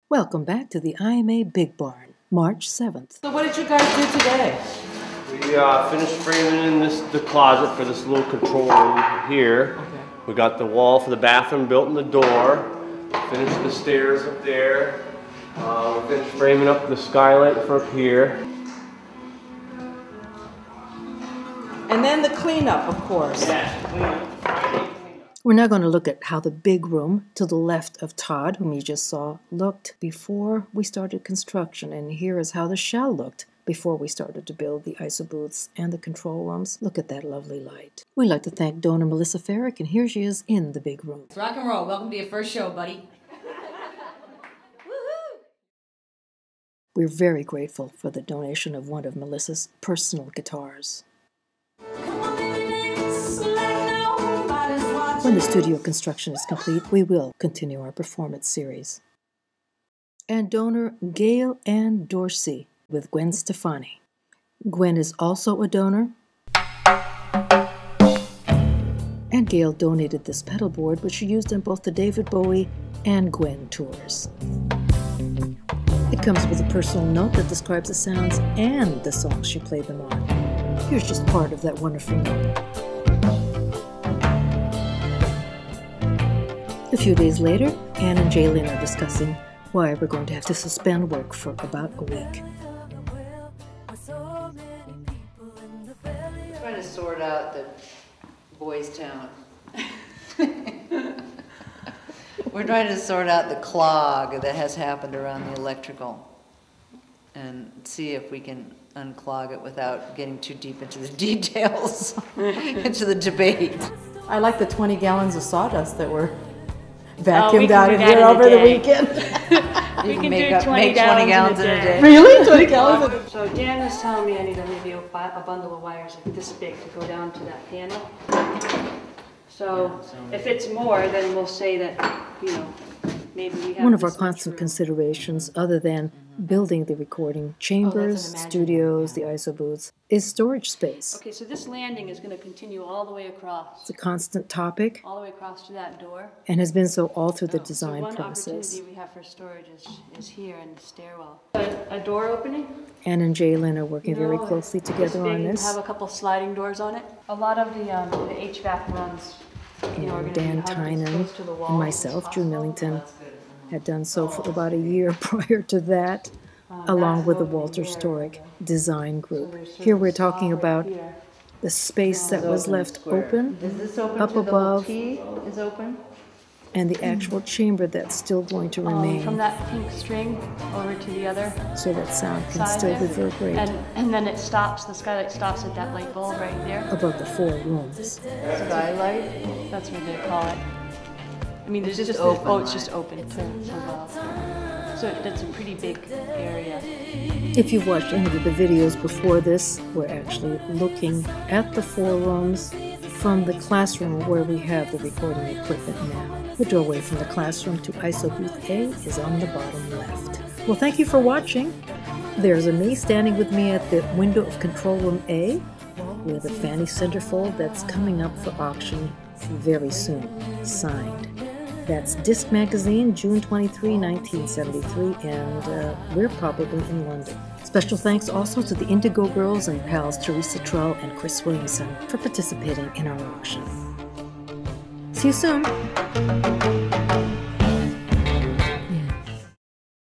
Welcome back to the IMA Big Barn, March 7th. So what did you guys do today? We finished framing in the closet for this little control room here. Okay. We got the wall for the bathroom built in the door. Finished the stairs up there. We finished framing up the skylight for up here. And then the cleanup, of course. Yeah, cleanup. We're now going to look at how the big room to the left of Todd, whom you just saw, looked before we started construction. And here is how the shell looked before we started to build the ISO booths and the control rooms. Look at that lovely light. We'd like to thank donor Melissa Ferrick, and here she is in the big room. Rock and roll. Welcome to your first show, buddy. We're very grateful for the donation of one of Melissa's personal guitars. When the studio construction is complete, we will continue our performance series. And donor Gail and Dorsey with Gwen Stefani. Gwen is also a donor. And Gail donated this pedal board, which she used on both the David Bowie and Gwen tours. It comes with a personal note that describes the sounds and the songs she played them on. Here's just part of that wonderful note. A few days later, Anne and Jaylyn are discussing why we're going to have to suspend work for about a week. Trying to sort out the boys' town. We're trying to sort out the clog that has happened around the electrical and see if we can unclog it without getting too deep into the details, into the debate. I like the 20 gallons of sawdust that were vacuumed out of that here in a over the day. weekend. We can make do 20 20 gallons in a day. Really? 20 gallons? So Dan was telling me I need maybe a bundle of wires like this big to go down to that panel. So if it's more, then we'll say that, you know, maybe we have One of our this much constant room. considerations, other than building the recording chambers, studios, the ISO booths, is storage space. Okay, so this landing is going to continue all the way across. It's a constant topic All the way across to that door. and has been so all through the So design one process. opportunity we have for storage is here in the stairwell. A door opening? Anne and Jaylyn are working very No, closely this together big, on you this. have a couple sliding doors on it. A lot of the HVAC runs, you know, are And going to be Dan hugged as Tynan close to the wall and as myself, Drew possible. Millington, had done so for about a year prior to that, along with the Walter Storick design group. Here we're talking about the space that was left open Is this open up to the above T is open? and the actual chamber that's still going to remain, From that pink string over to the other so that sound can side still there. reverberate And then it stops, the skylight stops at that light bulb right there. above the 4 rooms. Skylight? That's what they call it. I mean, there's It's just, just open, oh, it's right? just open to above. So that's a pretty big area. If you've watched any of the videos before this, we're actually looking at the 4 rooms from the classroom where we have the recording equipment now. The doorway from the classroom to ISO booth A is on the bottom left. Well, thank you for watching. There's a me standing with me at the window of control room A with a Fanny centerfold that's coming up for auction very soon, signed. That's Disc Magazine, June 23, 1973, and we're probably in London. Special thanks also to the Indigo Girls and pals Teresa Trull and Chris Williamson for participating in our auction. See you soon!